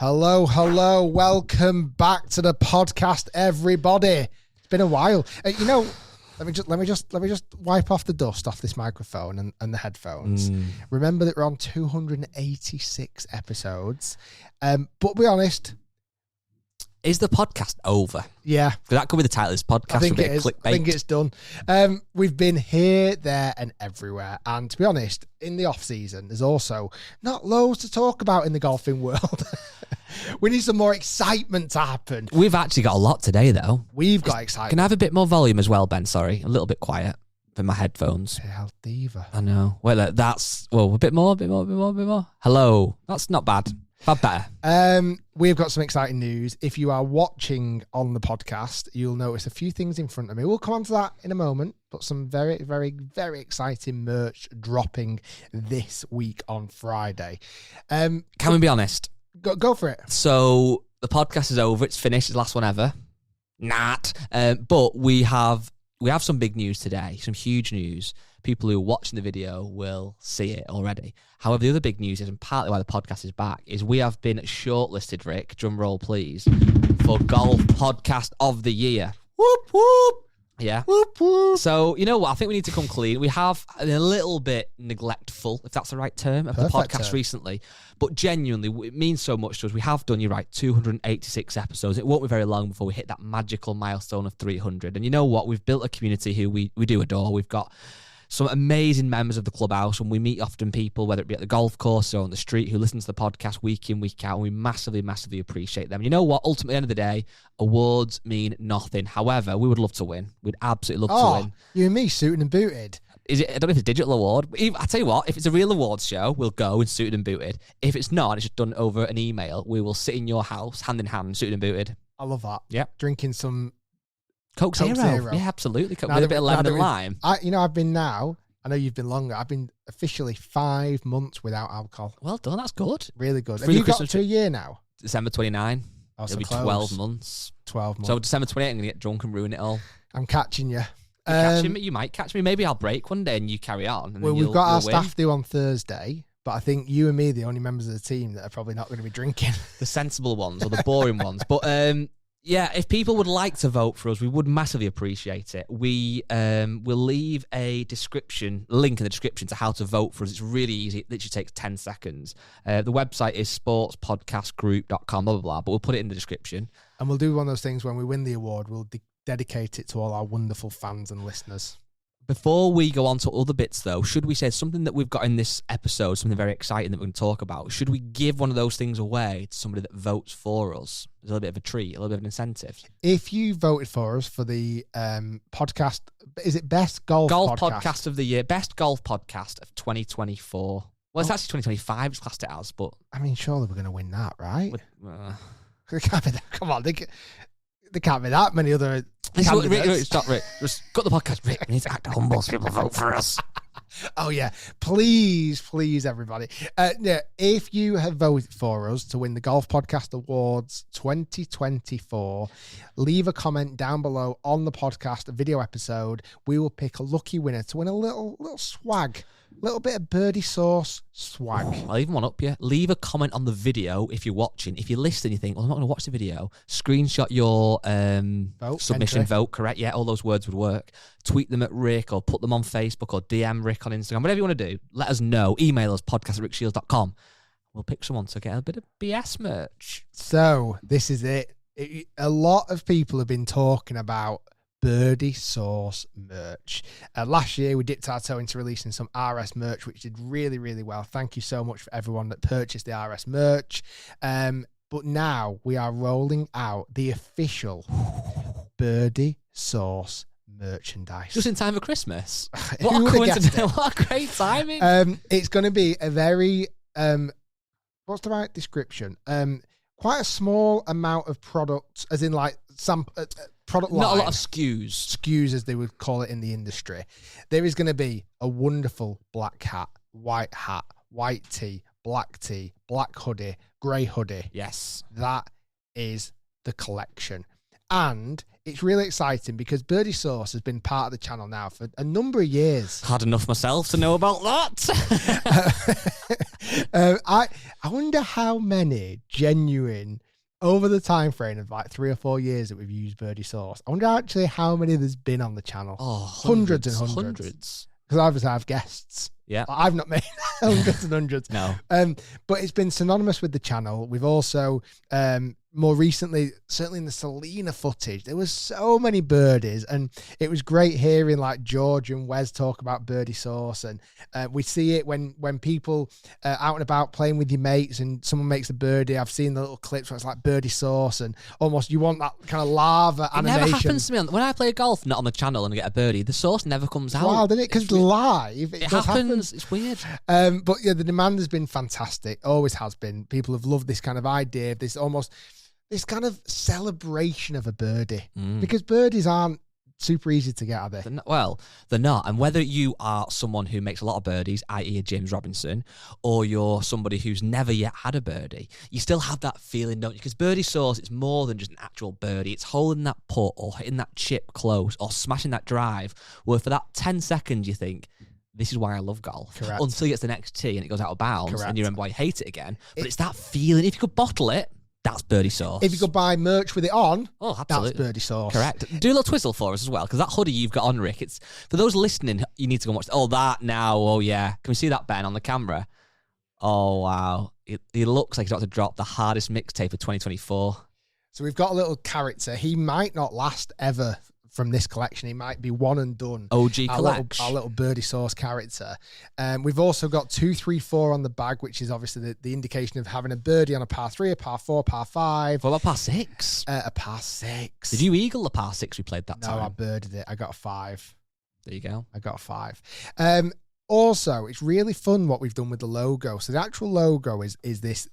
Hello. Welcome back to the podcast, everybody. It's been a while. Let me just wipe off the dust off this microphone and the headphones. Remember that we're on 286 episodes. But be honest, is the podcast over? Yeah. Because that could be the title of this podcast. I think it is. Clickbait. I think it's done. We've been here, there, and everywhere. And to be honest, in the off season, there's also not loads to talk about in the golfing world. We need some more excitement to happen. We've actually got a lot today, though. We've got excitement. Can I have a bit more volume as well, Ben? Sorry, a little bit quiet for my headphones. Hell, diva. I know. Well, a bit more. Hello. That's not bad. Better. We've got some exciting news. If you are watching on the podcast, you'll notice a few things in front of me. We'll come on to that in a moment, but some very, very, very exciting merch dropping this week on Friday. Can we be honest? Go for it. So the podcast is over. It's finished. It's the last one ever. But we have some big news today. Some huge news. People who are watching the video will see it already. However, the other big news is, and partly why the podcast is back, is we have been shortlisted, Rick, drum roll please, for Golf Podcast of the Year. Whoop, whoop. Yeah. Whoop, whoop. So, you know what? I think we need to come clean. We have a little bit neglectful, if that's the right term, of Perfect the podcast term. Recently. But genuinely, it means so much to us. We have done, you're right, 286 episodes. It won't be very long before we hit that magical milestone of 300. And you know what? We've built a community who we do adore. We've got some amazing members of the clubhouse, and we meet often people, whether it be at the golf course or on the street, who listen to the podcast week in, week out, and we massively, massively appreciate them. You know what? Ultimately, at the end of the day, awards mean nothing. However, we would love to win. We'd absolutely love to win. You and me, suited and booted. Is it? I don't know if it's a digital award. I tell you what, if it's a real awards show, we'll go in suited and booted. If it's not, it's just done over an email. We will sit in your house, hand in hand, suited and booted. I love that. Yep. Drinking some Coke Zero. Yeah, absolutely. Coke with a bit of lemon and lime. I've been now, I know you've been longer, I've been officially 5 months without alcohol. Well done, that's good. Really good. For Have you the got Christmas to a year now? December 29. Oh, so It'll be close. 12 months. 12 months. So December 28, I'm going to get drunk and ruin it all. I'm catching you. You might catch me. Maybe I'll break one day and you carry on. And well, then we've got our win. staff do on Thursday, but I think you and me are the only members of the team that are probably not going to be drinking. The sensible ones or the boring ones. But yeah, if people would like to vote for us, we would massively appreciate it. We will leave a link in the description to how to vote for us. It's really easy. It literally takes 10 seconds. The website is sportspodcastgroup.com, blah, blah, blah, but we'll put it in the description. And we'll do one of those things when we win the award, we'll dedicate it to all our wonderful fans and listeners. Before we go on to other bits, though, should we say something that we've got in this episode, something very exciting that we're going to talk about? Should we give one of those things away to somebody that votes for us? There's a little bit of a treat, a little bit of an incentive. If you voted for us for the podcast, is it Best Golf Podcast of the Year, Best Golf Podcast of 2024. Well, it's actually 2025, it's classed it as, but... I mean, surely we're going to win that, right? There can't be that. Come on, there can't be that many other candidates. Stop, Rick. Just cut the podcast, Rick. We need to act humble so people vote for us. Oh, yeah. Please, everybody. If you have voted for us to win the Golf Podcast Awards 2024, leave a comment down below on the podcast video episode. We will pick a lucky winner to win a little swag. Little bit of Birdie sauce swag. I'll even one up you. Leave a comment on the video if you're watching. If you're listening, you think, well, I'm not going to watch the video. Screenshot your submission entry. vote, correct? Yeah, all those words would work. Tweet them at Rick or put them on Facebook or DM Rick on Instagram. Whatever you want to do, let us know. Email us, podcast@rickshiels.com. We'll pick someone to get a bit of BS merch. So, this is it. A lot of people have been talking about Birdie sauce merch. Last year we dipped our toe into releasing some RS merch, which did really, really well. Thank you so much for everyone that purchased the RS merch. But now we are rolling out the official Birdie sauce merchandise. Just in time for Christmas. Who What a would've guessed coincidence. What a great timing. It's going to be a very, what's the right description? Quite a small amount of products, as in like some product line. Not a lot of SKUs. SKUs, as they would call it in the industry. There is going to be a wonderful black hat, white tee, black hoodie, grey hoodie. Yes. That is the collection. And it's really exciting because Birdie Sauce has been part of the channel now for a number of years. Had enough myself to know about that. I wonder how many genuine, over the time frame of like 3 or 4 years that we've used Birdie Sauce, I wonder actually how many there's been on the channel. Oh, hundreds and hundreds. Because obviously I have guests. Yeah. I've not made hundreds and hundreds. No. But it's been synonymous with the channel. We've also, more recently, certainly in the Selena footage, there was so many birdies, and it was great hearing like George and Wes talk about Birdie Sauce. And we see it when people out and about playing with your mates and someone makes a birdie. I've seen the little clips where it's like Birdie Sauce, and almost you want that kind of lava animation. It never happens to me. When I play golf, not on the channel, and I get a birdie, the sauce never comes out. Wild, isn't it? Because live, it does happens. happen. It's weird. But yeah, the demand has been fantastic. Always has been. People have loved this kind of idea, this kind of celebration of a birdie, because birdies aren't super easy to get, are they? They're not. And whether you are someone who makes a lot of birdies, i.e. a James Robinson, or you're somebody who's never yet had a birdie, you still have that feeling, don't you? Because Birdie Sauce, it's more than just an actual birdie. It's holding that putt or hitting that chip close or smashing that drive, where for that 10 seconds you think, this is why I love golf. Correct. Until you get to the next tee and it goes out of bounds. Correct. And you remember why you hate it again. But it's that feeling. If you could bottle it, that's Birdie Sauce. If you could buy merch with it on, absolutely. That's Birdie Sauce. Correct. Do a little twizzle for us as well, because that hoodie you've got on, Rick, it's for those listening, you need to go and watch. That now. Oh, yeah. Can we see that, Ben, on the camera? Oh, wow. It looks like he's about to drop the hardest mixtape of 2024. So we've got a little character. He might not last ever from this collection. He might be one and done. OG collection. Our little Birdie Sauce character. We've also got 2, 3, 4 on the bag, which is obviously the indication of having a birdie on a par 3, a par 4, par 5. What about par 6? A par 6. Did you eagle the par 6 we played that time? No, I birdied it. I got a 5. There you go. I got a 5. Also, it's really fun what we've done with the logo. So the actual logo is this...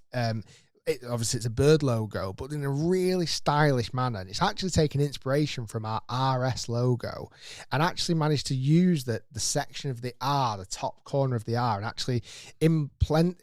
obviously it's a bird logo, but in a really stylish manner. And it's actually taken inspiration from our RS logo and actually managed to use the section of the R, the top corner of the R, and actually embedded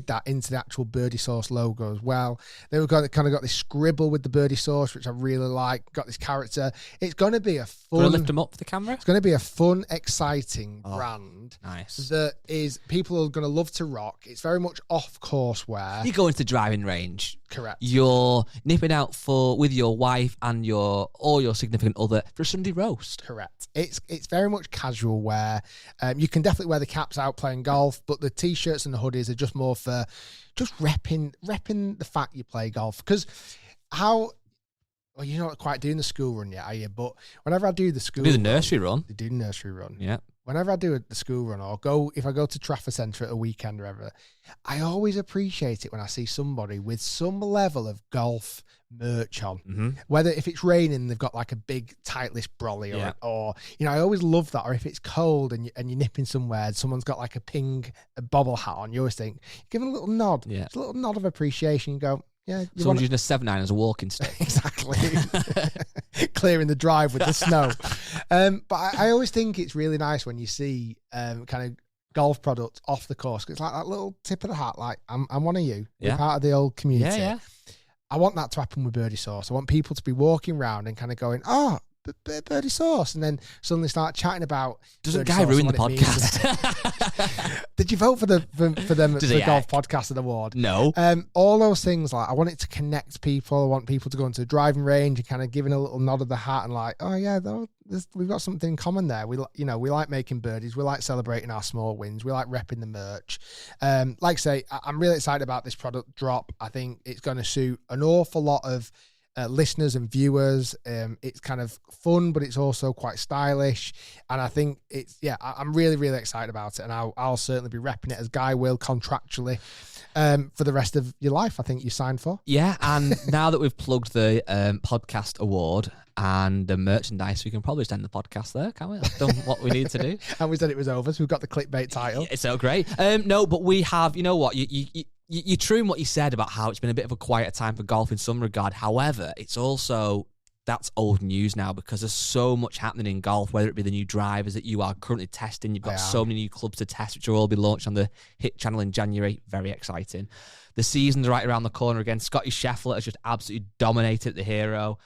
that into the actual Birdie Sauce logo as well. Then we've got this scribble with the Birdie Sauce, which I really like. Got this character. It's going to be a fun... Want to lift them up for the camera? It's going to be a fun, exciting brand. Nice. That is, people are going to love to rock. It's very much off-course wear. You go into the driving range. Correct. You're nipping out with your wife and your significant other for a Sunday roast. Correct. It's very much casual wear. You can definitely wear the caps out playing golf, but the t-shirts and the hoodies are just more for just repping the fact you play golf. Because you're not quite doing the school run yet, are you? But whenever I do the school do the nursery run. They do the nursery run. Yeah. Whenever I do the school run or if I go to Trafford Centre at a weekend or ever, I always appreciate it when I see somebody with some level of golf merch on. Mm-hmm. Whether if it's raining, they've got like a big Titleist brolly or I always love that. Or if it's cold and you're nipping somewhere and someone's got like a ping bobble hat on, you always think, give them a little nod. Yeah. It's a little nod of appreciation. You go, yeah. Someone's using a 7-9 as a walking stick. Exactly. Clearing the drive with the snow. But I always think it's really nice when you see kind of golf products off the course. It's like that little tip of the hat, like, I'm one of you. Yeah. You're part of the old community. Yeah. I want that to happen with Birdie Sauce. I want people to be walking around and kind of going, Birdie Sauce, and then suddenly start chatting about. Doesn't Birdie Guy Sauce ruin and the what it means. podcast? Did you vote for them for the Golf Podcast Award? No. All those things, like, I want it to connect people. I want people to go into a driving range and kind of giving a little nod of the hat and like, oh yeah, we've got something in common there. We like making birdies. We like celebrating our small wins. We like repping the merch. Like I say, I'm really excited about this product drop. I think it's going to suit an awful lot of listeners and viewers. It's kind of fun, but it's also quite stylish. And I think I'm really, really excited about it. And I'll certainly be repping it, as Guy will, contractually for the rest of your life. I think you signed for. Yeah. And now that we've plugged the podcast award and the merchandise, we can probably just end the podcast there, can't we? That's done what we need to do. And we said it was over, so we've got the clickbait title. It's so great. No, but we have, you know what? You're true in what you said about how it's been a bit of a quieter time for golf in some regard. However, it's also that's old news now because there's so much happening in golf, whether it be the new drivers that you are currently testing. You've got so many new clubs to test, which will all be launched on the Hit channel in January. Very exciting. The season's right around the corner again. Scotty Scheffler has just absolutely dominated the Hero.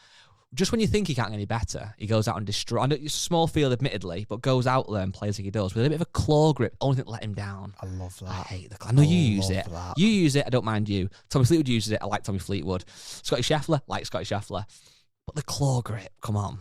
Just when you think he can't get any better, he goes out and destroys. I know it's a small field, admittedly, but goes out there and plays like he does with a bit of a claw grip. Only thing that let him down. I love that. I hate the claw. I know you use it. That. You use it. I don't mind you. Tommy Fleetwood uses it. I like Tommy Fleetwood. Scotty Scheffler, like Scotty Scheffler. But the claw grip, come on.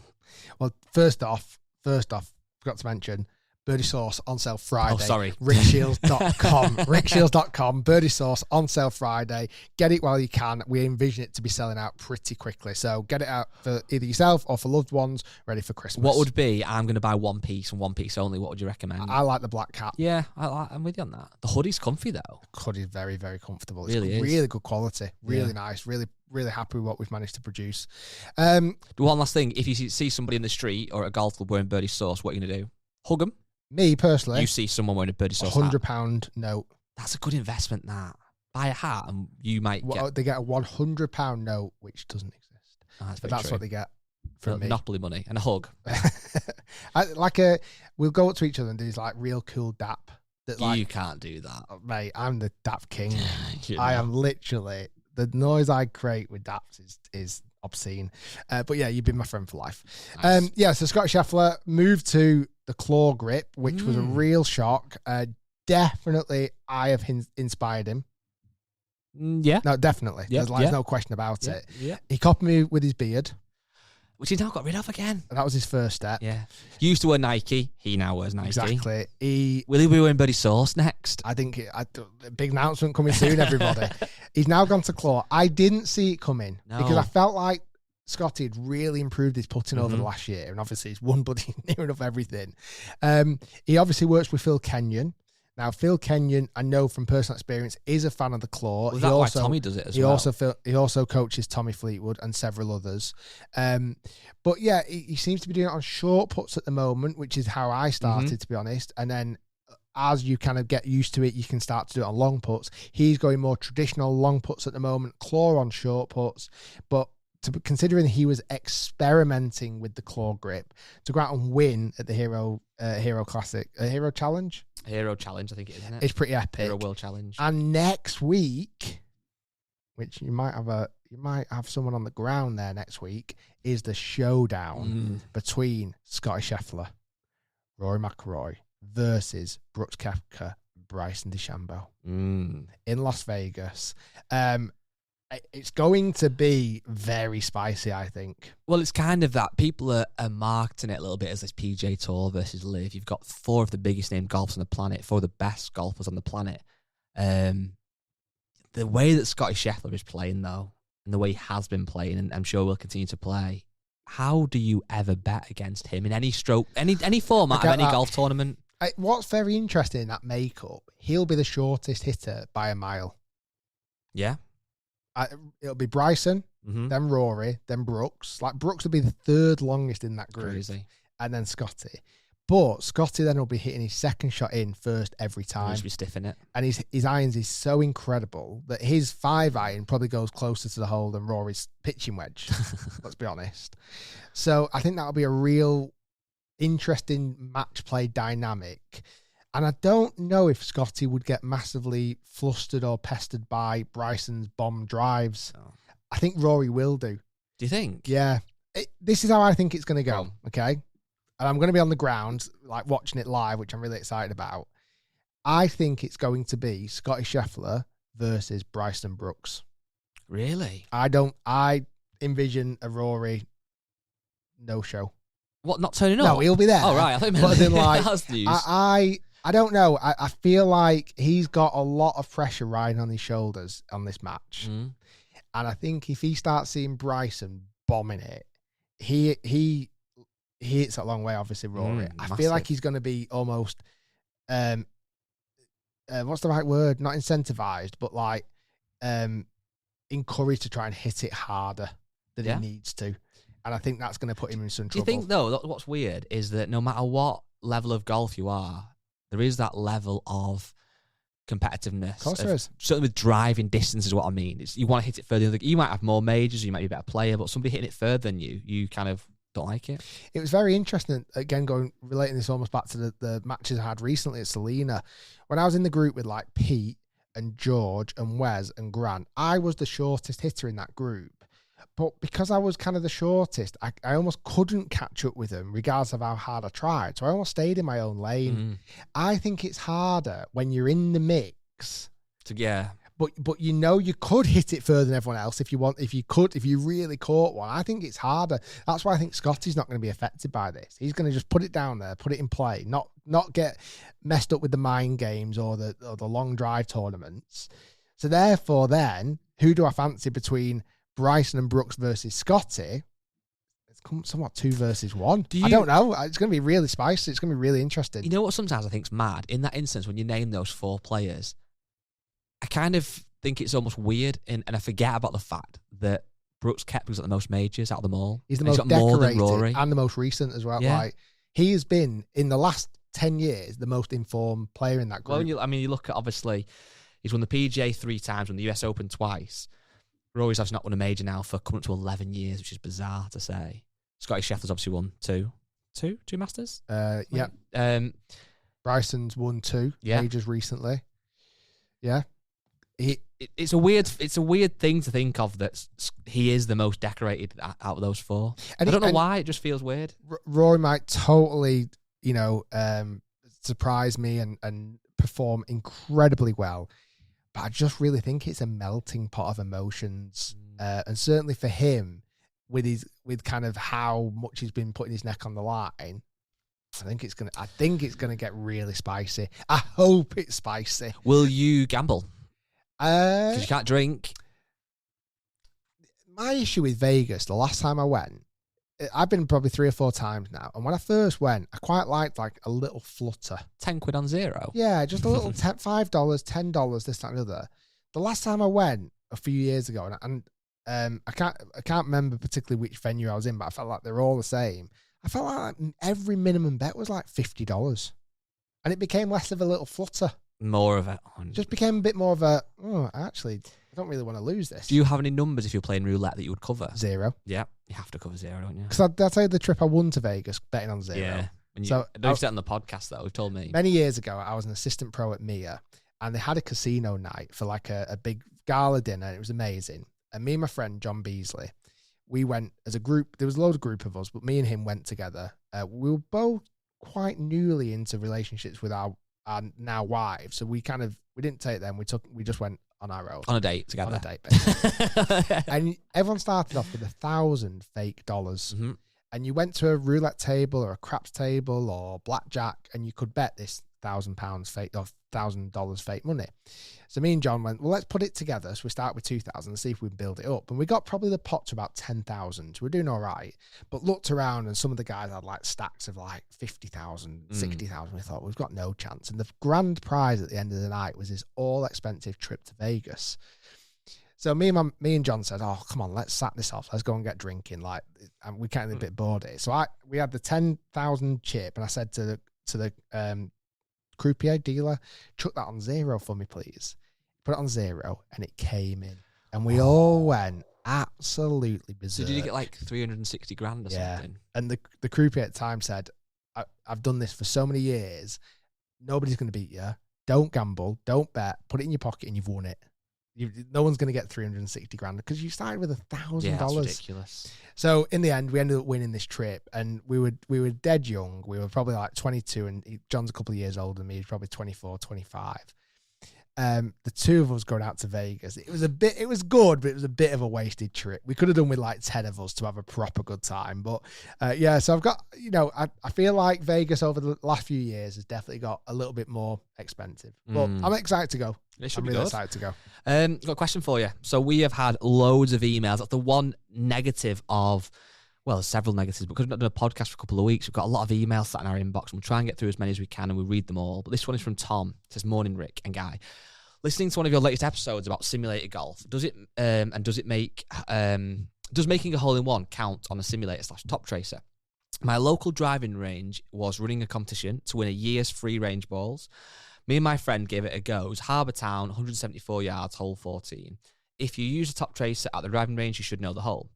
Well, first off, forgot to mention, Birdie Sauce on sale Friday. Oh, sorry. RickShiels.com. RickShiels.com. Birdie Sauce on sale Friday. Get it while you can. We envision it to be selling out pretty quickly. So get it out for either yourself or for loved ones ready for Christmas. What would be, I'm going to buy one piece and one piece only. What would you recommend? I like the black cap. Yeah, I'm with you on that. The hoodie's comfy, though. The hoodie's very, very comfortable. It's Really is. Really good quality. Really nice. Really, really happy with what we've managed to produce. One last thing. If you see somebody in the street or at a golf club wearing Birdie Sauce, what are you going to do? Hug them? Me, personally. You see someone wearing a Birdie Sauce hat. £100 note. That's a good investment, that. Buy a hat and you might get... They get a £100 note, which doesn't exist. Oh, that's what they get from me. Monopoly money and a hug. We'll go up to each other and do this like real cool dap. You can't do that. Mate, I'm the dap king. I am literally... The noise I create with daps is obscene. But yeah, you've been my friend for life. Nice. So Scott Scheffler moved to the claw grip, which was a real shock. Definitely, I have inspired him. Yeah. No, definitely. There's no question about it. Yeah. He copied me with his beard. Which he now got rid of again. That was his first step. Yeah. He used to wear Nike. He now wears Nike. Exactly. Will he be wearing Birdie Sauce next? I think a big announcement coming soon, everybody. He's now gone to claw. I didn't see it coming because I felt like Scotty had really improved his putting over the last year, and obviously he's won bloody near enough everything. He obviously works with Phil Kenyon. Now, Phil Kenyon, I know from personal experience, is a fan of the claw. Well, that's why Tommy does it as well. He also coaches Tommy Fleetwood and several others. But yeah, he seems to be doing it on short puts at the moment, which is how I started, to be honest. And then as you kind of get used to it, you can start to do it on long puts. He's going more traditional long puts at the moment, claw on short puts. But considering he was experimenting with the claw grip, to go out and win at the Hero Classic, Hero Challenge, I think it is, isn't it? It's pretty epic. Hero World Challenge. And next week, which you might have someone on the ground there next week, is the showdown between Scotty Scheffler, Rory McIlroy versus Brooks Koepka, Bryson DeChambeau in Las Vegas. It's going to be very spicy, I think. Well, it's kind of that. People are marketing it a little bit as this PJ Tour versus Live. You've got four of the biggest named golfers on the planet, four of the best golfers on the planet. The way that Scotty Scheffler is playing, though, and the way he has been playing, and I'm sure will continue to play, how do you ever bet against him in any stroke, any format of any golf tournament? What's very interesting in that makeup, he'll be the shortest hitter by a mile. Yeah. It'll be Bryson, then Rory, then Brooks. Like Brooks will be the third longest in that group. Crazy. And then Scotty. But Scotty then will be hitting his second shot in first every time. He'll just be stiffing it. And his irons is so incredible that his 5 iron probably goes closer to the hole than Rory's pitching wedge. Let's be honest. So I think that'll be a real interesting match play dynamic. And I don't know if Scotty would get massively flustered or pestered by Bryson's bomb drives. Oh. I think Rory will do. Do you think? Yeah. This is how I think it's going to go, okay? And I'm going to be on the ground, like watching it live, which I'm really excited about. I think it's going to be Scotty Scheffler versus Bryson Brooks. Really? I envision a Rory no-show. What, not turning up? No, he'll be there. Oh, right. I thought you meant but then, like, that's news. I don't know. I feel like he's got a lot of pressure riding on his shoulders on this match. And I think if he starts seeing Bryson bombing it, he hits a long way, obviously, Rory. I feel like he's going to be almost, what's the right word? Not incentivized, but like encouraged to try and hit it harder than he needs to. And I think that's going to put him in some trouble. Do you think, though, what's weird is that no matter what level of golf you are, there is that level of competitiveness. Of course there is. Certainly with driving distance is what I mean. You want to hit it further. You might have more majors, you might be a better player, but somebody hitting it further than you kind of don't like it. It was very interesting, again, relating this almost back to the matches I had recently at Selena. When I was in the group with like Pete and George and Wes and Grant, I was the shortest hitter in that group. But because I was kind of the shortest, I almost couldn't catch up with them regardless of how hard I tried. So I almost stayed in my own lane. I think it's harder when you're in the mix. But you could hit it further than everyone else if you really caught one. I think it's harder. That's why I think Scotty's not going to be affected by this. He's going to just put it down there, put it in play, not get messed up with the mind games or the long drive tournaments. So therefore then, who do I fancy between Bryson and Brooks versus Scotty? It's somewhat 2 versus 1. I don't know. It's going to be really spicy. It's going to be really interesting. You know what sometimes I think's mad? In that instance, when you name those 4 players, I kind of think it's almost weird, and I forget about the fact that Brooks Koepka's got the most majors out of them all. He's the most decorated and the most recent as well. Yeah. Like, he has been, in the last 10 years, the most informed player in that group. Well, you look at, obviously, he's won the PGA 3 times, won the US Open twice. Rory's obviously not won a major now for coming up to 11 years, which is bizarre to say. Scotty Scheffler's obviously won 2 Masters? Yeah. Bryson's won 2 majors recently. Yeah. It's a weird thing to think of that he is the most decorated out of those 4. And I don't know why, it just feels weird. Rory might totally, surprise me and perform incredibly well. But I just really think it's a melting pot of emotions. And certainly for him, with kind of how much he's been putting his neck on the line, I think it's gonna get really spicy. I hope it's spicy. Will you gamble? Because you can't drink. My issue with Vegas, the last time I went, I've been probably 3 or 4 times now, and when I first went, I quite liked like a little flutter. 10 quid on 0. Yeah, just a little $5, $10, this, that, and the other. The last time I went a few years ago, and I can't remember particularly which venue I was in, but I felt like they're all the same. I felt like every minimum bet was like $50, and it became less of a little flutter. More of it. Just became a bit more of a, actually, I don't really want to lose this. Do you have any numbers if you're playing roulette that you would cover? 0. Yeah, you have to cover 0, don't you? Because I'll tell you the trip I won to Vegas betting on 0. Yeah. So I've said on the podcast though, you've told me. Many years ago, I was an assistant pro at Mia, and they had a casino night for like a big gala dinner, and it was amazing. And me and my friend, John Beasley, we went as a group. There was a load of group of us, but me and him went together. We were both quite newly into relationships with our now wives, so we didn't take them. We just went on our own on a date together. On a date, basically. And everyone started off with 1,000 fake dollars, and you went to a roulette table or a craps table or blackjack, and you could bet this £1,000 fake or $1,000 fake money. So me and John went, well, let's put it together. So we start with 2,000 and see if we can build it up. And we got probably the pot to about 10,000. So we're doing all right. But looked around and some of the guys had like stacks of like 50,000, 60,000. We thought, we've got no chance. And the grand prize at the end of the night was this all expensive trip to Vegas. So me and John said, oh, come on, let's sack this off. Let's go and get drinking. Like, and we kind of a bit bored here. So we had the 10,000 chip, and I said to the croupier dealer, chuck that on 0 for me, please. Put it on 0, and it came in. And we all went absolutely berserk. So did you get like 360 grand or something? And the croupier at the time said, I've done this for so many years. Nobody's going to beat you. Don't gamble. Don't bet. Put it in your pocket and you've won it. No one's going to get 360 grand because you started with $1,000. Yeah, that's ridiculous. So in the end, we ended up winning this trip, and we were dead young. We were probably like 22, and John's a couple of years older than me. He's probably 24, 25. The two of us going out to Vegas. It was good, but it was a bit of a wasted trip. We could have done with like 10 of us to have a proper good time. But so I've got, I feel like Vegas over the last few years has definitely got a little bit more expensive. But I'm excited to go. I'm really excited to go. Got a question for you. So we have had loads of emails. That's the one negative of, well, there's several negatives, because we've not done a podcast for a couple of weeks. We've got a lot of emails sat in our inbox, and we'll try and get through as many as we can, and we'll read them all. But this one is from Tom. It says, morning, Rick and Guy. Listening to one of your latest episodes about simulator golf, does making a hole-in-one count on a simulator / top tracer? My local driving range was running a competition to win a year's free range balls. Me and my friend gave it a go. It was Harbour Town, 174 yards, hole 14. If you use a top tracer at the driving range, you should know the hole.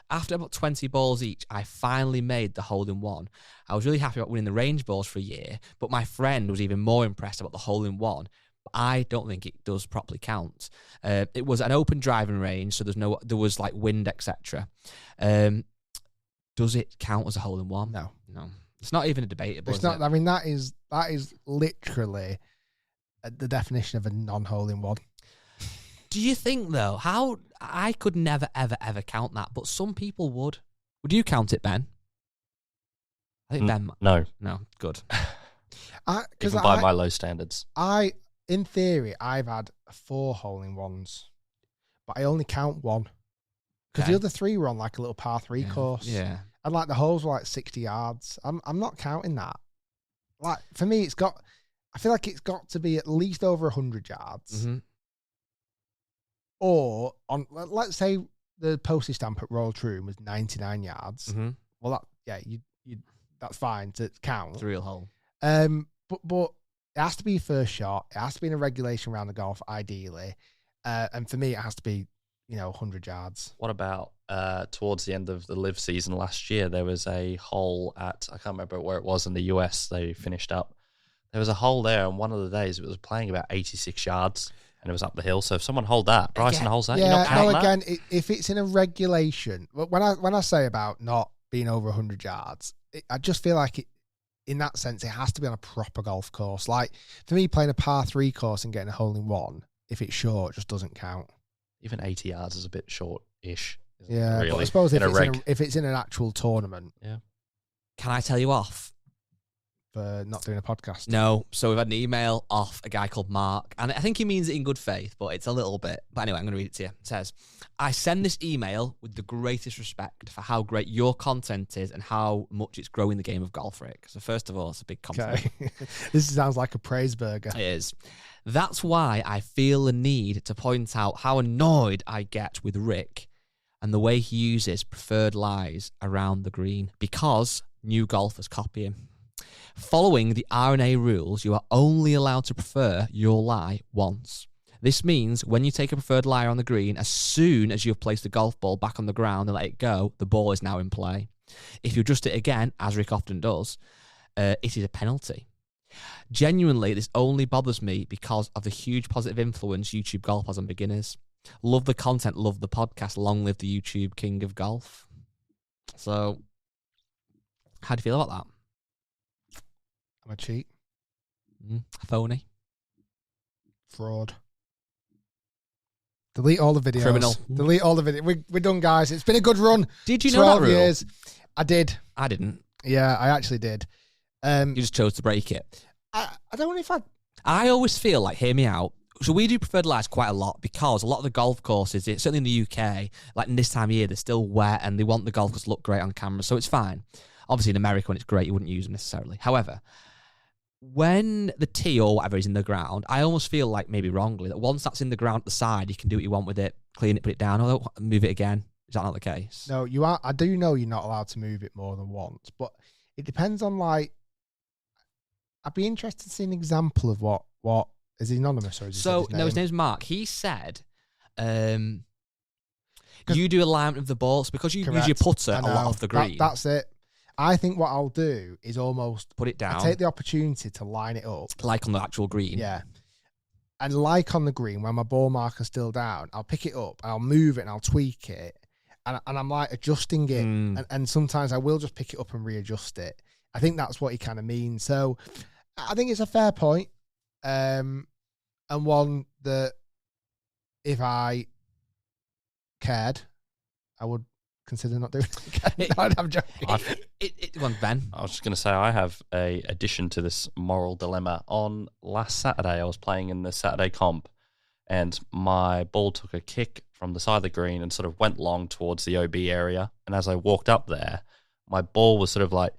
After about 20 balls each, I finally made the hole-in-one. I was really happy about winning the range balls for a year, but my friend was even more impressed about the hole-in-one. But I don't think it does properly count. It was an open driving range, so there was like wind, etc. Does it count as a hole-in-one? No. It's not even a debatable. It's not. I mean, that is literally the definition of a non-hole-in-one. Do you think, though, how I could never, ever, ever count that, but some people would. Would you count it, Ben? I think Ben... No. No, good. Even by my low standards. In theory, I've had 4 hole-in-ones, but I only count 1. Because the other 3 were on like a little par 3 course. Yeah. And like the holes were like 60 yards. I'm not counting that. Like, for me, I feel like it's got to be at least over 100 yards. Mm-hmm. Or let's say the postage stamp at Royal Troon was 99 yards. Mm-hmm. Well, that's fine to count. It's a real hole. But it has to be your first shot. It has to be in a regulation round of golf, ideally. And for me, it has to be 100 yards. What about towards the end of the live season last year? There was a hole at, I can't remember where it was in the US. They finished up. There was a hole there, and one of the days it was playing about 86 yards. And it was up the hill. So if someone hold that, Bryson holds that, you're not counting that? Again, if it's in a regulation, when I say about not being over 100 yards, I just feel like in that sense, it has to be on a proper golf course. Like, for me, playing a par 3 course and getting a hole-in-one, if it's short, just doesn't count. Even 80 yards is a bit short-ish. Yeah, really, but I suppose if it's in an actual tournament. Yeah. Can I tell you off? For not doing a podcast. No. So we've had an email off a guy called Mark, and I think he means it in good faith, but it's a little bit. But anyway, I'm going to read it to you. It says, I send this email with the greatest respect for how great your content is and how much it's growing the game of golf, Rick. So first of all, it's a big compliment. Okay. This sounds like a praise burger. It is. That's why I feel the need to point out how annoyed I get with Rick and the way he uses preferred lies around the green because new golfers copy him. Following the R&A rules, you are only allowed to prefer your lie once. This means when you take a preferred lie on the green, as soon as you have placed the golf ball back on the ground and let it go, the ball is now in play. If you adjust it again, as Rick often does, it is a penalty. Genuinely, this only bothers me because of the huge positive influence YouTube golf has on beginners. Love the content, love the podcast, long live the YouTube king of golf. So, how do you feel about that? I'm a cheat. Phony. Fraud. Delete all the videos. Criminal. Delete all the videos. We're done, guys. It's been a good run. Did you know that 12 rule? years. I did. I didn't. Yeah, I actually did. You just chose to break it. I don't know if I always feel like, hear me out, so we do preferred lies quite a lot because a lot of the golf courses, certainly in the UK, like in this time of year, they're still wet and they want the golf course to look great on camera, so it's fine. Obviously in America when it's great, you wouldn't use them necessarily. However, when the tee or whatever is in the ground, I almost feel like, maybe wrongly, that once that's in the ground at the side, you can do what you want with it, clean it, put it down, or move it again. Is that not the case? No, you are. I do know you're not allowed to move it more than once, but it depends on, like, I'd be interested to see an example of what is he anonymous or is he So, his name? no, his name's Mark. He said, you do alignment of the ball, so because you use your putter a lot off the green. That's it. I think what I'll do is almost put it down. I take the opportunity to line it up. Like on the actual green. Yeah. And like on the green, when my ball marker's still down, I'll pick it up, I'll move it and I'll tweak it. And I'm like adjusting it. And sometimes I will just pick it up and readjust it. I think that's what he kind of means. So I think it's a fair point. And one that if I cared, I would consider not doing it. No, I'm joking. Go on, Ben. I was just going to say, I have a addition to this moral dilemma. On last Saturday, I was playing in the Saturday comp, and my ball took a kick from the side of the green and sort of went long towards the OB area. And as I walked up there, my ball was sort of like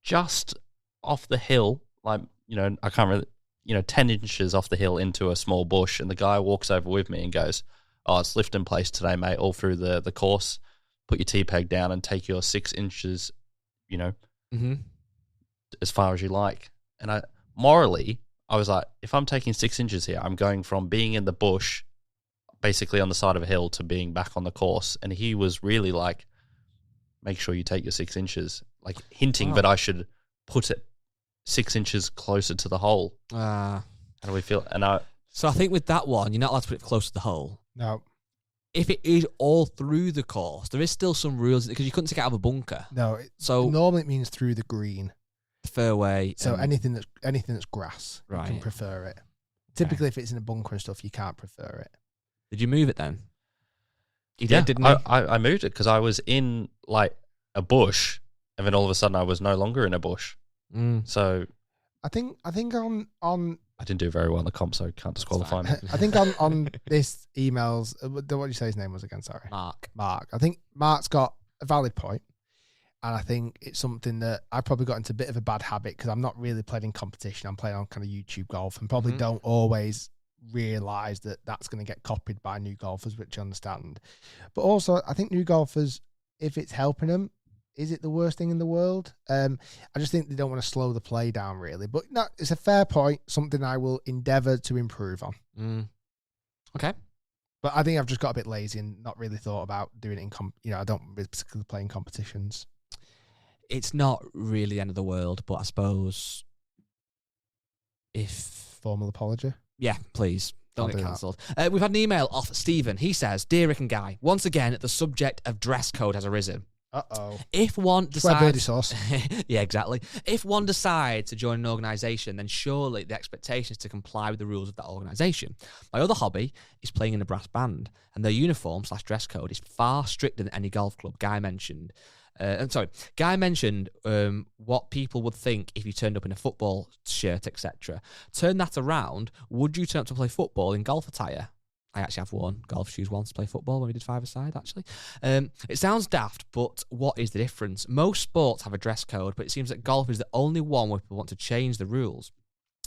just off the hill, like, I can't really, 10 inches off the hill into a small bush. And the guy walks over with me and goes, "Oh, it's lift in place today, mate, all through the course. Put your T-peg down and take your 6 inches, as far as you like." And morally, I was like, if I'm taking 6 inches here, I'm going from being in the bush, basically on the side of a hill, to being back on the course. And he was really like, make sure you take your 6 inches, like hinting that I should put it 6 inches closer to the hole. How do we feel? So I think with that one, you're not allowed to put it close to the hole. No. If it is all through the course, there is still some rules because you couldn't take it out of a bunker. No. So normally it means through the green. Fairway. So anything that's grass, you can prefer it. Typically, if it's in a bunker and stuff, you can't prefer it. Did you move it then? You did, didn't you? I moved it because I was in like a bush, and then all of a sudden I was no longer in a bush. So I think on I didn't do very well in the comp, so can't disqualify me. I think on this emails, what did you say his name was again? Sorry, Mark. I think Mark's got a valid point. And I think it's something that I probably got into a bit of a bad habit because I'm not really playing in competition. I'm playing on kind of YouTube golf and probably don't always realise that that's going to get copied by new golfers, which I understand. But also, I think new golfers, if it's helping them, is it the worst thing in the world? I just think they don't want to slow the play down, really. But no, it's a fair point, something I will endeavour to improve on. Okay. But I think I've just got a bit lazy and not really thought about doing it in I don't really particularly play in competitions. It's not really the end of the world, but I suppose if... Formal apology? Yeah, please. Don't get cancelled. We've had an email off Stephen. He says, Dear Rick and Guy, once again, the subject of dress code has arisen. Uh-oh. If one decides... Birdie sauce. Yeah, exactly. If one decides to join an organisation, then surely the expectation is to comply with the rules of that organisation. My other hobby is playing in a brass band, and their uniform/dress code is far stricter than any golf club. Guy mentioned what people would think if you turned up in a football shirt, etc. Turn that around. Would you turn up to play football in golf attire? I actually have worn golf shoes once to play football when we did five-a-side, actually. It sounds daft, but what is the difference? Most sports have a dress code, but it seems that golf is the only one where people want to change the rules.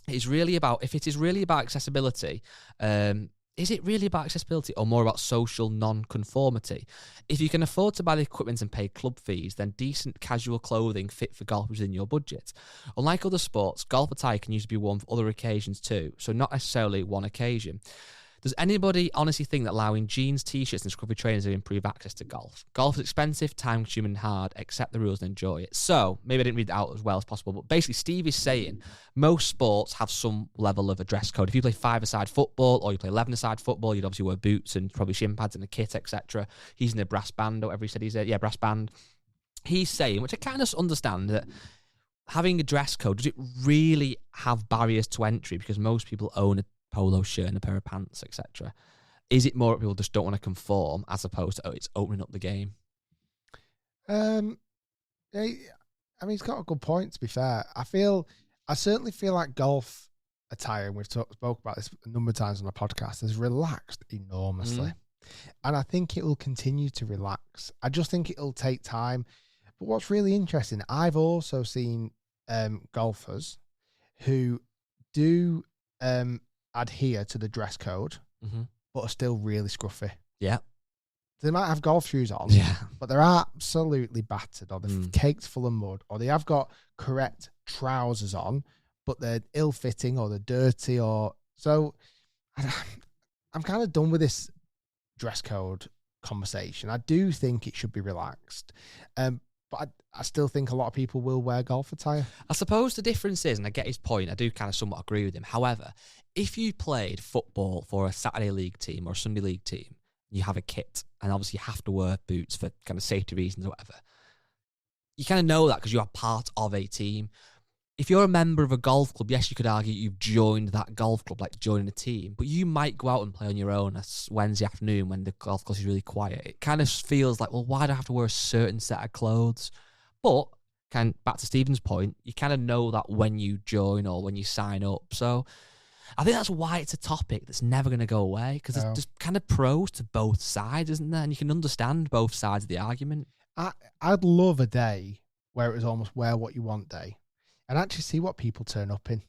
If it is really about accessibility, is it really about accessibility or more about social non-conformity? If you can afford to buy the equipment and pay club fees, then decent casual clothing fit for golf is within your budget. Unlike other sports, golf attire can usually be worn for other occasions too, so not necessarily one occasion. Does anybody honestly think that allowing jeans, t-shirts and scruffy trainers will improve access to golf? Golf is expensive, time-consuming and hard. Accept the rules and enjoy it. So, maybe I didn't read it out as well as possible, but basically Steve is saying most sports have some level of a dress code. If you play five-a-side football or you play 11-a-side football, you'd obviously wear boots and probably shin pads and a kit, etc. He's in a brass band or whatever he said he's in. Yeah, brass band. He's saying, which I kind of understand, that having a dress code, does it really have barriers to entry because most people own a polo shirt and a pair of pants, etc.? Is it more that people just don't want to conform as opposed to it's opening up the game? I mean, he's got a good point, to be fair. I certainly feel like golf attire, and we've spoke about this a number of times on the podcast, has relaxed enormously. And I think it will continue to relax. I just think it'll take time. But what's really interesting, I've also seen golfers who do adhere to the dress code, but are still really scruffy. Yeah. They might have golf shoes on, but they're absolutely battered, or they're caked full of mud, or they have got correct trousers on, but they're ill-fitting, or they're dirty, or... So, I'm kind of done with this dress code conversation. I do think it should be relaxed. But I still think a lot of people will wear golf attire. I suppose the difference is, and I get his point, I do kind of somewhat agree with him. However, if you played football for a Saturday league team or a Sunday league team, you have a kit, and obviously you have to wear boots for kind of safety reasons or whatever. You kind of know that because you are part of a team. If you're a member of a golf club, yes, you could argue you've joined that golf club, like joining a team, but you might go out and play on your own a Wednesday afternoon when the golf course is really quiet. It kind of feels like, well, why do I have to wear a certain set of clothes? But, back to Stephen's point, you kind of know that when you join or when you sign up. So I think that's why it's a topic that's never going to go away, because there's kind of pros to both sides, isn't there? And you can understand both sides of the argument. I'd love a day where it was almost wear what you want day. And actually see what people turn up in.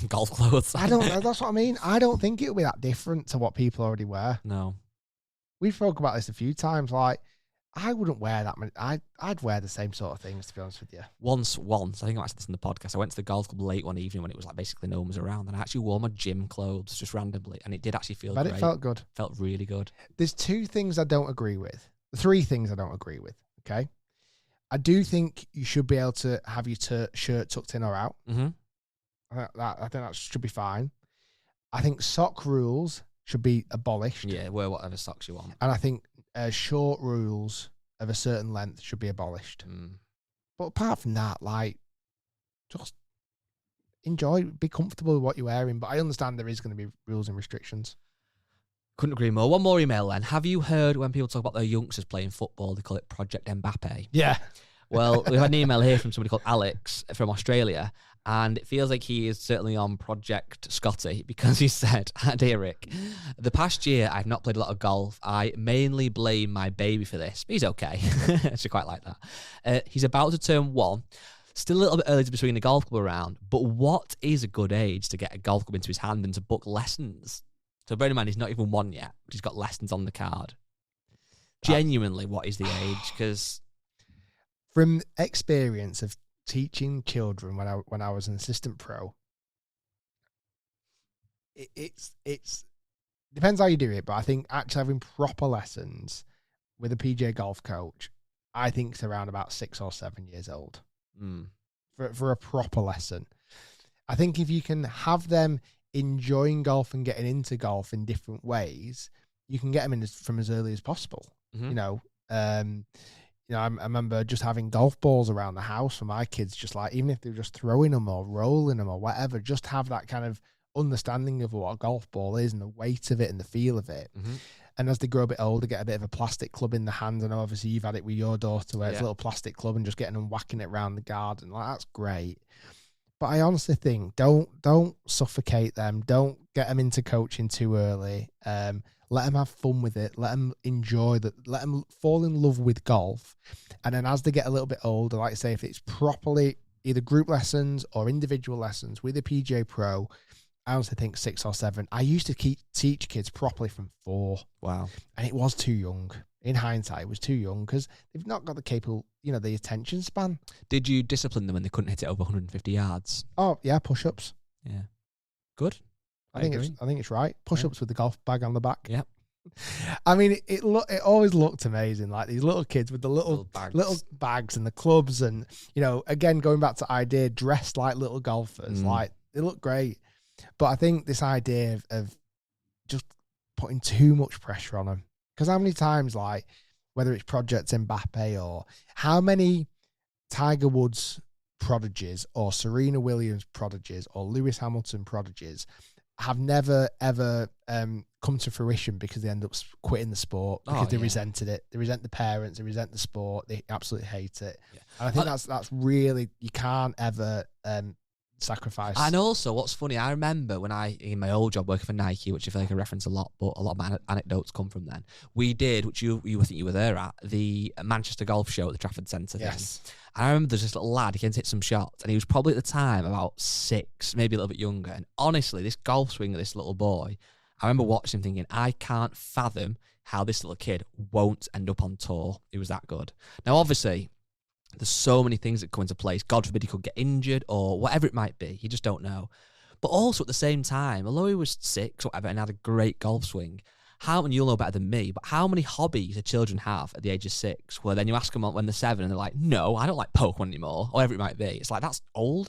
Golf clothes. That's what I mean. I don't think it'll be that different to what people already wear. No. We've spoke about this a few times. Like, I wouldn't wear that many. I'd wear the same sort of things, to be honest with you. Once, I think I mentioned this in the podcast, I went to the golf club late one evening when it was like basically no one was around, and I actually wore my gym clothes just randomly, and it did actually feel But great. it felt good. Felt really good. There's 2 things I don't agree with. 3 things I don't agree with, okay? I do think you should be able to have your shirt tucked in or out. Mm-hmm. I think that should be fine. I think sock rules should be abolished. Yeah, wear whatever socks you want. And I think short rules of a certain length should be abolished. But apart from that, like, just enjoy, be comfortable with what you're wearing. But I understand there is going to be rules and restrictions. Couldn't agree more. One more email then. Have you heard when people talk about their youngsters playing football, they call it Project Mbappe? Yeah. Well, we've had an email here from somebody called Alex from Australia, and it feels like he is certainly on Project Scotty because he said, "Dear Rick, the past year I've not played a lot of golf. I mainly blame my baby for this, but he's okay." She quite like that. He's about to turn 1. Still a little bit early to be swinging a golf club around, but what is a good age to get a golf club into his hand and to book lessons? So bear in mind, he's not even 1 yet, but he's got lessons on the card. Genuinely, what is the age? Because from experience of teaching children when I was an assistant pro, it's depends how you do it, but I think actually having proper lessons with a PGA golf coach, I think it's around about 6 or 7 years old for a proper lesson. I think if you can have them enjoying golf and getting into golf in different ways, you can get them in from as early as possible. I remember just having golf balls around the house for my kids, just like, even if they're just throwing them or rolling them or whatever, just have that kind of understanding of what a golf ball is and the weight of it and the feel of it. And as they grow a bit older, get a bit of a plastic club in the hand. And obviously you've had it with your daughter where it's a little plastic club and just getting them whacking it around the garden. Like, that's great. But I honestly think don't suffocate them. Don't get them into coaching too early. Let them have fun with it. Let them enjoy that. Let them fall in love with golf. And then as they get a little bit older, like I say, if it's properly either group lessons or individual lessons with a PGA Pro, I honestly think 6 or 7. I used to teach kids properly from 4. Wow. And it was too young. In hindsight, it was too young because they've not got the attention span. Did you discipline them when they couldn't hit it over 150 yards? Oh, yeah, push-ups. Yeah. Good. I think it's right. Push-ups with the golf bag on the back. Yeah. I mean, it always looked amazing. Like these little kids with the little bags and the clubs, and again going back to idea, dressed like little golfers. Like, they look great. But I think this idea of just putting too much pressure on them, because how many times, like whether it's Project Mbappe or how many Tiger Woods prodigies or Serena Williams prodigies or Lewis Hamilton prodigies have never ever come to fruition because they end up quitting the sport because they resented it. They resent the parents. They resent the sport. They absolutely hate it. Yeah. And I think that's really, you can't ever sacrifice. And also, what's funny, I remember when in my old job working for Nike, which I feel like I reference a lot, but a lot of my anecdotes come from then. We did, which I think you were there at, the Manchester Golf Show at the Trafford Centre. Yes. I remember there's this little lad, he came to hit some shots, and he was probably at the time about 6, maybe a little bit younger. And honestly, this golf swing of this little boy, I remember watching him thinking, I can't fathom how this little kid won't end up on tour. He was that good. Now, obviously, there's so many things that come into place. God forbid he could get injured or whatever it might be. You just don't know. But also at the same time, although he was 6 or whatever and had a great golf swing, and you'll know better than me, but how many hobbies do children have at the age of 6 where then you ask them when they're 7 and they're like, no, I don't like Pokemon anymore, or whatever it might be. It's like, that's old.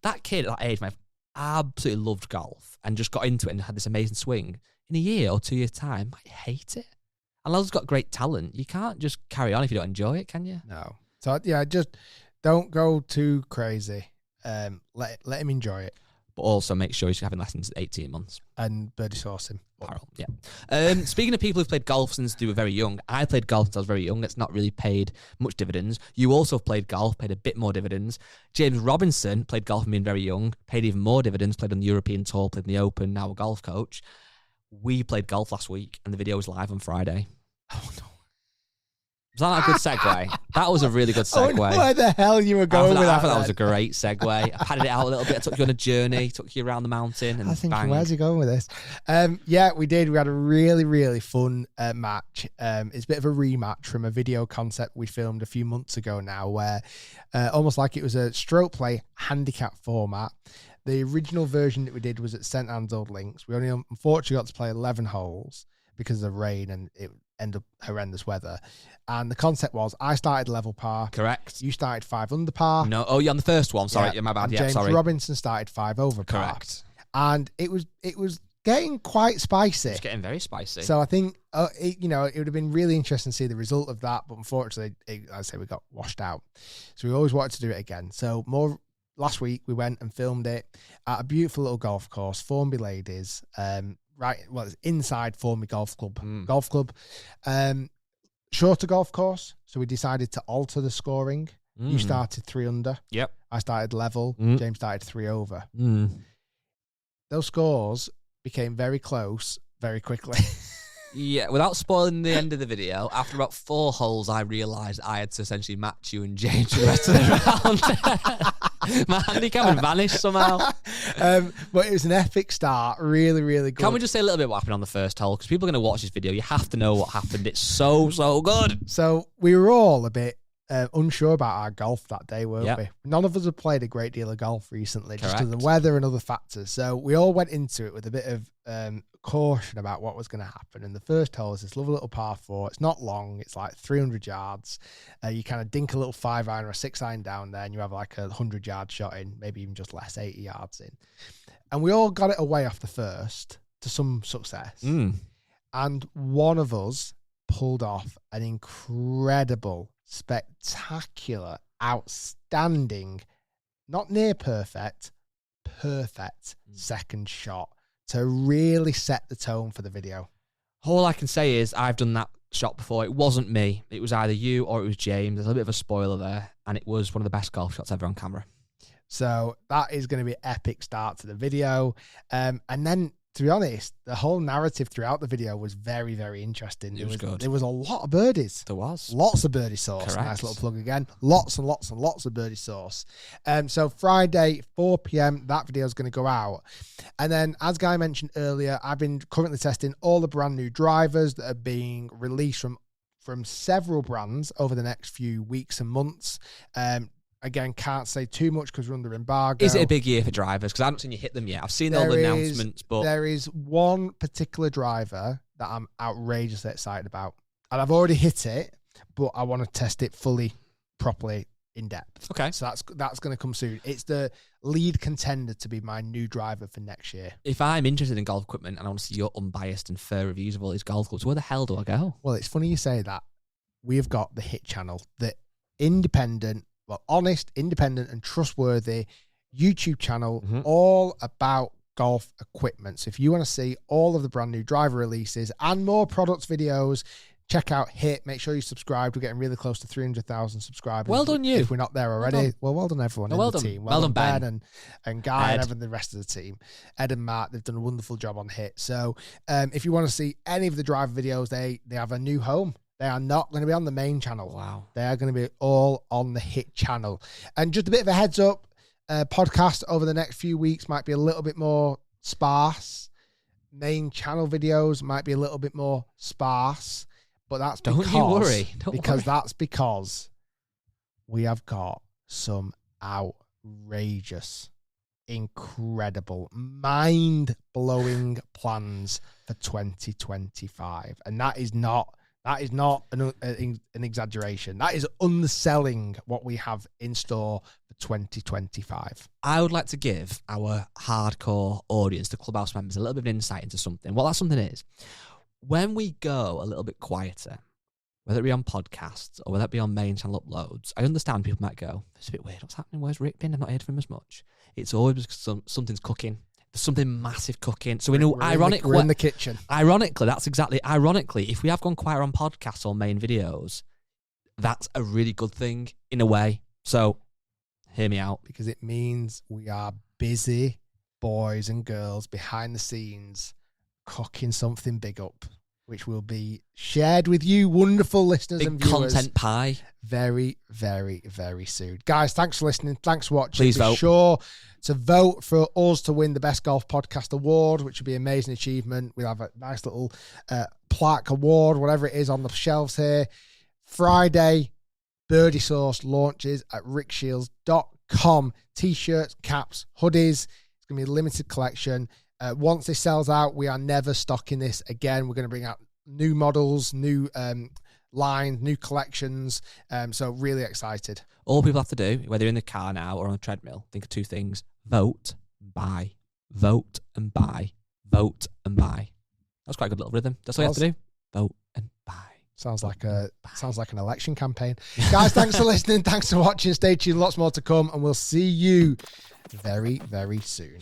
That kid at that age might have absolutely loved golf and just got into it and had this amazing swing. In a year or 2 years' time, might hate it. And Lyl's got great talent. You can't just carry on if you don't enjoy it, can you? No. So, yeah, just don't go too crazy. Let him enjoy it. But also make sure he's having lessons at 18 months. And birdie source him. Apparel, yeah. Speaking of people who've played golf since they were very young, I played golf since I was very young. It's not really paid much dividends. You also played golf, paid a bit more dividends. James Robinson played golf from being very young, paid even more dividends, played on the European Tour, played in the Open, now a golf coach. We played golf last week, and the video was live on Friday. Oh, no. Was that not a good segue? That was a really good I segue. wonder where the hell you were going with that. I thought that was a then. great segue. I padded it out a little bit. I took you on a journey, took you around the mountain, and I was thinking, bang. where's he going with this? Yeah, we did. We had a really, really fun match. It's a bit of a rematch from a video concept we filmed a few months ago now, where almost like it was a stroke play handicap format. The original version that we did was at St Anne's Old Links. We only unfortunately got to play 11 holes because of rain and it ended up horrendous weather. And the concept was I started level par. Correct. You started 5 under par. No. Oh, you're on the first one. Sorry, Yeah. my bad. And Yeah, James sorry. Robinson started 5 over par. Correct. And it was getting quite spicy. It's getting very spicy. So I think it would have been really interesting to see the result of that, but unfortunately, I say we got washed out. So we always wanted to do it again. So last week we went and filmed it at a beautiful little golf course, Formby Ladies. It's inside Formby Golf Club. Shorter golf course, so we decided to alter the scoring. You started 3 under. Yep. I started level. James started 3 over. Those scores became very close very quickly. Yeah, without spoiling the end of the video, after about 4 holes, I realised I had to essentially match you and James for the rest of the round. My handicap had vanished somehow. But it was an epic start. Really, really good. Can we just say a little bit what happened on the first hole? Because people are going to watch this video. You have to know what happened. It's so good. So we were all a bit unsure about our golf that day, weren't Yep. we? None of us have played a great deal of golf recently, just because of the Correct. weather and other factors. So we all went into it with a bit of caution about what was going to happen. And the first hole is this lovely little par 4. It's not long. It's like 300 yards. You kind of dink a little 5-iron or a 6-iron down there, and you have like a 100-yard shot in, maybe even just less, 80 yards in. And we all got it away off the first to some success. And one of us pulled off an incredible, spectacular, outstanding, not near perfect second shot to really set the tone for the video. All I can say is I've done that shot before. It wasn't me. It was either you or it was James. There's a little bit of a spoiler there. And it was one of the best golf shots ever on camera. So that is going to be an epic start to the video. And then, to be honest, the whole narrative throughout the video was very, very interesting. It was good. There was a lot of birdies. There was. Lots of birdie sauce. Correct. Nice little plug again. Lots and lots and lots of birdie sauce. So Friday, 4 p.m., that video is going to go out. And then, as Guy mentioned earlier, I've been currently testing all the brand new drivers that are being released from several brands over the next few weeks and months. Again, can't say too much because we're under embargo. Is it a big year for drivers? Because I haven't seen you hit them yet. I've seen all the announcements, but there is one particular driver that I'm outrageously excited about. And I've already hit it, but I want to test it fully, properly, in depth. okay. So that's going to come soon. It's the lead contender to be my new driver for next year. If I'm interested in golf equipment and I want to see your unbiased and fair reviews of all these golf clubs, where the hell do I go? Well, it's funny you say that. We've got the Hit channel, the independent, honest, independent and trustworthy YouTube channel all about golf equipment. So if you want to see all of the brand new driver releases and more products videos, check out Hit. Make sure you subscribe. We're getting really close to 300,000 subscribers. Well done, you. If we're not there already. Well done, everyone in the team. Well done, Ben and Guy Ed. and the rest of the team. Ed and Matt, they've done a wonderful job on Hit. So if you want to see any of the driver videos, they have a new home. They are not going to be on the main channel. Wow. They are going to be all on the Hit channel. And just a bit of a heads up, podcast over the next few weeks might be a little bit more sparse. Main channel videos might be a little bit more sparse. But that's Don't because, you worry. That's because we have got some outrageous, incredible, mind-blowing plans for 2025. And that is not an exaggeration. That is underselling what we have in store for 2025. I would like to give our hardcore audience, the Clubhouse members, a little bit of insight into something. What that something is, when we go a little bit quieter, whether it be on podcasts or whether it be on main channel uploads, I understand people might go, it's a bit weird. What's happening? Where's Rick been? I've not heard from him as much. It's always because something's cooking. There's something massive cooking. So we know, we're in the kitchen. Ironically, if we have gone quiet on podcasts or main videos, that's a really good thing in a way. So hear me out. Because it means we are busy boys and girls behind the scenes cooking something big up. which will be shared with you, wonderful listeners Big and viewers. content pie. Very, very, very soon. Guys, thanks for listening. Thanks for watching. Please be vote. sure to vote for us to win the Best Golf Podcast Award, which would be an amazing achievement. We'll have a nice little plaque award, whatever it is, on the shelves here. Friday, Birdie Sauce launches at rickshiels.com. T-shirts, caps, hoodies. It's going to be a limited collection. Once this sells out, we are never stocking this again. We're going to bring out new models, new lines, new collections. So really excited. All people have to do, whether you're in the car now or on a treadmill, think of two things: vote, buy, vote and buy, vote and buy. That's quite a good little rhythm. That's all you have to do. Vote and buy. Sounds like an election campaign. Guys, thanks for listening. Thanks for watching. Stay tuned. Lots more to come, and we'll see you very, very soon.